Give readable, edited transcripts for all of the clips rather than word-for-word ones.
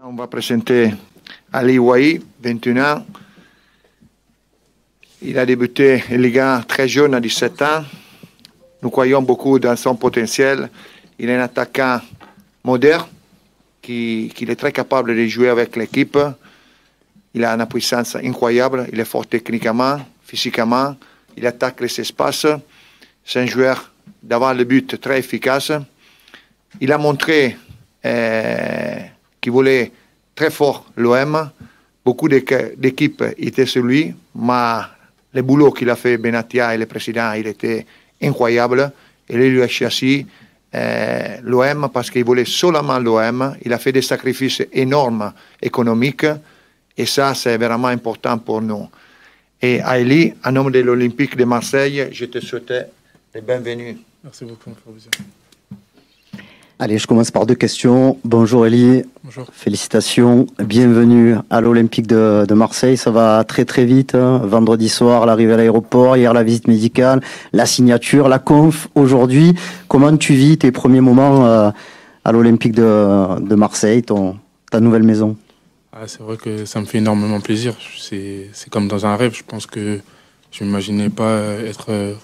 On va présenter Ali Wahi, 21 ans. Il a débuté en Liga très jeune, à 17 ans. Nous croyons beaucoup dans son potentiel. Il est un attaquant moderne qui est très capable de jouer avec l'équipe. Il a une puissance incroyable. Il est fort techniquement, physiquement. Il attaque les espaces. C'est un joueur devant le but très efficace. Il a montré qu'il voulait très fort l'OM. Beaucoup d'équipes étaient sur lui, mais le boulot qu'il a fait Benatia et le président, il était incroyable. Et lui a choisi l'OM parce qu'il voulait seulement l'OM. Il a fait des sacrifices énormes économiques et ça, c'est vraiment important pour nous. Et Aili, en nom de l'Olympique de Marseille, je te souhaite la bienvenue. Merci beaucoup, Fabrizio. Allez, je commence par deux questions. Bonjour Elie. Bonjour. Félicitations. Bienvenue à l'Olympique de Marseille. Ça va très très vite. Vendredi soir, l'arrivée à l'aéroport, hier la visite médicale, la signature, la conf aujourd'hui. Comment tu vis tes premiers moments à l'Olympique de Marseille, ta nouvelle maison? C'est vrai que ça me fait énormément plaisir. C'est comme dans un rêve. Je pense que je ne m'imaginais pas être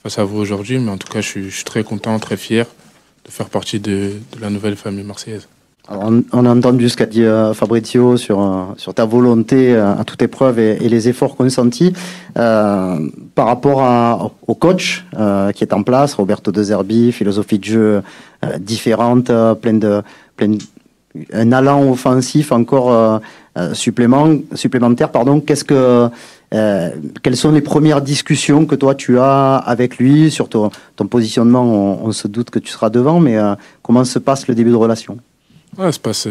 face à vous aujourd'hui, mais en tout cas, je suis très content, très fier de faire partie de la nouvelle famille marseillaise. Alors, on a entendu ce qu'a dit Fabrizio sur ta volonté à toute épreuve et les efforts consentis. Par rapport au coach qui est en place, Roberto De Zerbi, philosophie de jeu différente, un allant offensif encore supplémentaire. Quelles sont les premières discussions que toi tu as avec lui sur ton positionnement? On se doute que tu seras devant, mais comment se passe le début de relation? Elle se passe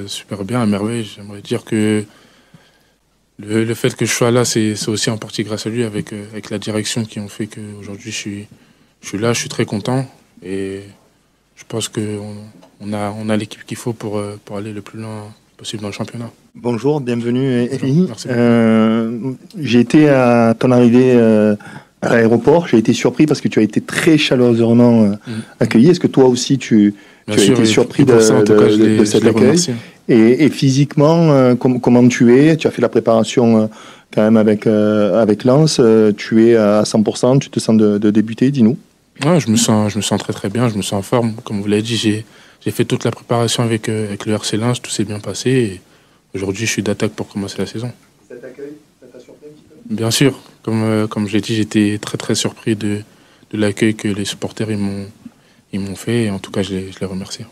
super bien, à merveille. J'aimerais dire que le fait que je sois là, c'est aussi en partie grâce à lui, avec la direction qui ont fait qu'aujourd'hui je suis là, je suis très content et je pense qu'on a l'équipe qu'il faut pour aller le plus loin possible dans le championnat. Bonjour, bienvenue Elie. Merci. J'ai été à ton arrivée à l'aéroport, j'ai été surpris parce que tu as été très chaleureusement accueilli. Est-ce que toi aussi tu as été surpris de cet accueil? Et physiquement, comment tu es? Tu as fait la préparation quand même avec Lens, tu es à 100%, tu te sens de débuter, dis-nous. Ouais, je me sens très très bien, je me sens en forme. Comme vous l'avez dit, j'ai fait toute la préparation avec le RC Lens, tout s'est bien passé. Et aujourd'hui, je suis d'attaque pour commencer la saison. Cet accueil, ça t'a surpris un petit peu? Bien sûr, comme je l'ai dit, j'étais très très surpris de l'accueil que les supporters ils m'ont fait. Et en tout cas, je les remercie.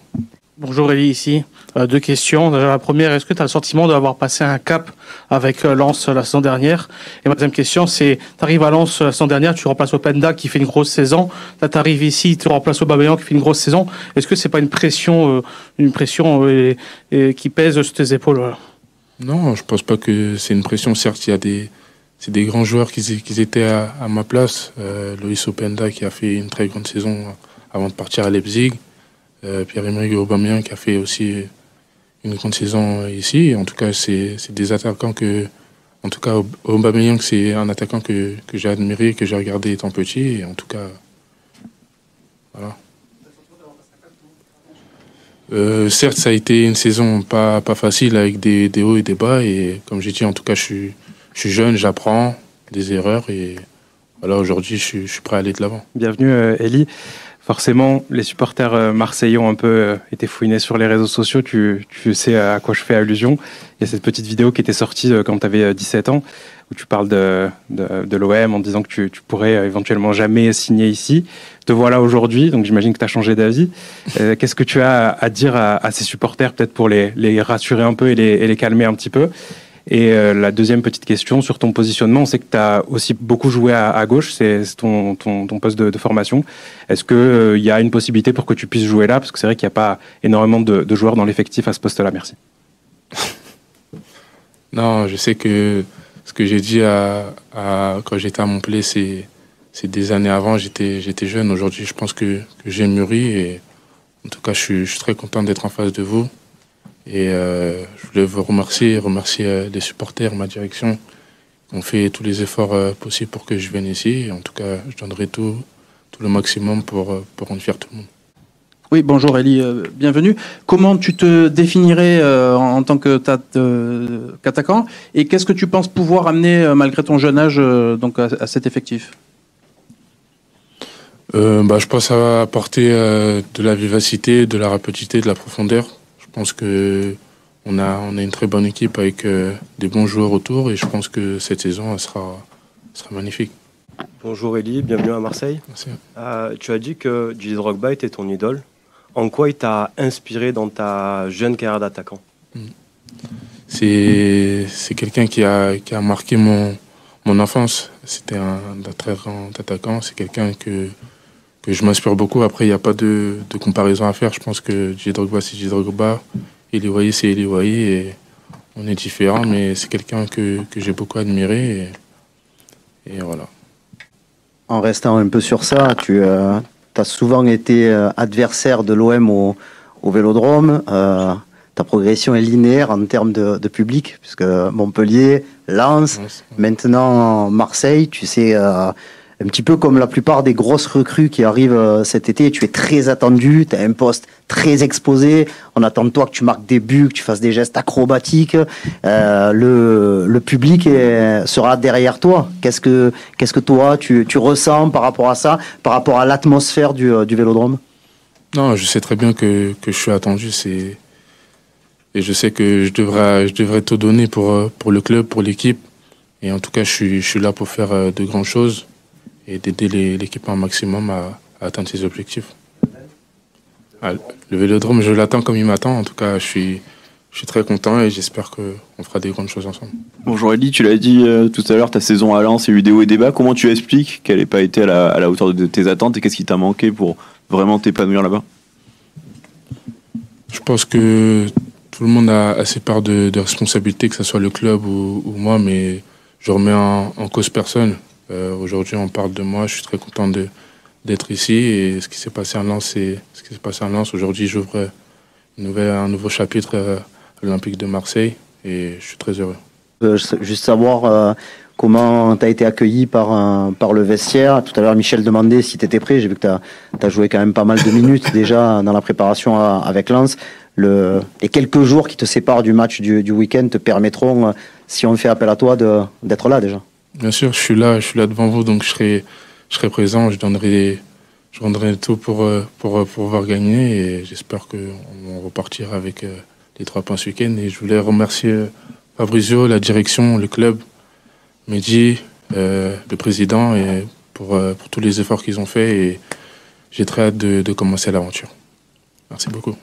Bonjour Elie, ici. Deux questions. La première, est-ce que tu as le sentiment d'avoir passé un cap avec Lens la saison dernière? Et ma deuxième question, c'est, tu arrives à Lens la saison dernière, tu remplaces Openda qui fait une grosse saison. Là, tu arrives ici, tu remplaces Aubameyang qui fait une grosse saison. Est-ce que c'est pas une pression qui pèse sur tes épaules? Non, je pense pas que c'est une pression. Certes, c'est des grands joueurs qui étaient à ma place. Loïs Openda qui a fait une très grande saison avant de partir à Leipzig. Pierre-Emerick Aubameyang qui a fait aussi une grande saison ici. En tout cas, c'est des attaquants en tout cas, Aubameyang, c'est un attaquant que j'ai admiré, que j'ai regardé étant petit. Et en tout cas, voilà. Certes, ça a été une saison pas facile avec des hauts et des bas. Et comme j'ai dit, en tout cas, je suis jeune, j'apprends des erreurs. Et voilà, aujourd'hui, je suis prêt à aller de l'avant. Bienvenue, Elie. Forcément, les supporters marseillais ont un peu été fouinés sur les réseaux sociaux. Tu sais à quoi je fais allusion. Il y a cette petite vidéo qui était sortie quand tu avais 17 ans, où tu parles de l'OM en disant que tu pourrais éventuellement jamais signer ici. Te voilà aujourd'hui, donc j'imagine que tu as changé d'avis. Qu'est-ce que tu as à dire à ces supporters, peut-être pour les rassurer un peu et les calmer un petit peu? Et la deuxième petite question sur ton positionnement, on sait que tu as aussi beaucoup joué à gauche, c'est ton poste de formation. Est-ce qu'il y a une possibilité pour que tu puisses jouer là? Parce que c'est vrai qu'il n'y a pas énormément de joueurs dans l'effectif à ce poste-là. Merci. Non, je sais que ce que j'ai dit quand j'étais à Montpellier, c'est des années avant, j'étais jeune. Aujourd'hui, je pense que j'ai mûri. Et en tout cas, je suis très content d'être en face de vous. Et je voulais vous remercier les supporters, ma direction, qui ont fait tous les efforts possibles pour que je vienne ici. Et en tout cas, je donnerai tout le maximum pour rendre fier tout le monde. Oui, bonjour Elie, bienvenue. Comment tu te définirais en tant qu'attaquant et qu'est-ce que tu penses pouvoir amener malgré ton jeune âge donc à cet effectif? Je pense apporter de la vivacité, de la rapidité, de la profondeur. Je pense que on a une très bonne équipe avec des bons joueurs autour et je pense que cette saison elle sera magnifique. Bonjour Elie, bienvenue à Marseille. Merci. Tu as dit que Didier Drogba était ton idole. En quoi il t'a inspiré dans ta jeune carrière d'attaquant? C'est quelqu'un qui a marqué mon enfance. C'était un très grand attaquant. C'est quelqu'un que je m'inspire beaucoup. Après, il n'y a pas de comparaison à faire. Je pense que Didier Drogba, c'est Didier Drogba. Elie Wahi, c'est Elie Wahi. Et on est différents, mais c'est quelqu'un que j'ai beaucoup admiré. Et voilà. En restant un peu sur ça, tu as souvent été adversaire de l'OM au Vélodrome. Ta progression est linéaire en termes de public, puisque Montpellier, Lens, maintenant Marseille, tu sais, un petit peu comme la plupart des grosses recrues qui arrivent cet été, tu es très attendu, tu as un poste très exposé, on attend de toi que tu marques des buts, que tu fasses des gestes acrobatiques, le public sera derrière toi. Qu'est-ce que toi tu ressens par rapport à ça, par rapport à l'atmosphère du Vélodrome? Non, je sais très bien que je suis attendu, et je sais que je devrais tout donner pour le club, pour l'équipe, et en tout cas je suis là pour faire de grandes choses et d'aider l'équipe un maximum à atteindre ses objectifs. Le Vélodrome, je l'attends comme il m'attend. En tout cas, je suis très content et j'espère qu'on fera des grandes choses ensemble. Bonjour Elie, tu l'as dit tout à l'heure, ta saison à Lens, il y a eu des hauts et des bas. Comment tu expliques qu'elle n'ait pas été à la hauteur de tes attentes et qu'est-ce qui t'a manqué pour vraiment t'épanouir là-bas? Je pense que tout le monde a ses parts de responsabilité, que ce soit le club ou moi, mais je remets en cause personne. Aujourd'hui, on parle de moi, je suis très content d'être ici et ce qui s'est passé à Lens, c'est ce qui s'est passé à Lens. Aujourd'hui, j'ouvre un nouveau chapitre à l'Olympique de Marseille et je suis très heureux. Juste savoir comment tu as été accueilli par le vestiaire. Tout à l'heure, Michel demandait si tu étais prêt. J'ai vu que tu as joué quand même pas mal de minutes déjà dans la préparation avec Lens. Les quelques jours qui te séparent du match du week-end te permettront, si on fait appel à toi, d'être là déjà. Bien sûr, je suis là devant vous, donc je serai présent, je rendrai tout pour pouvoir gagner et j'espère qu'on repartira avec les 3 points ce week-end. Et je voulais remercier Fabrizio, la direction, le club, Mehdi, le président et pour tous les efforts qu'ils ont faits et j'ai très hâte de commencer l'aventure. Merci beaucoup.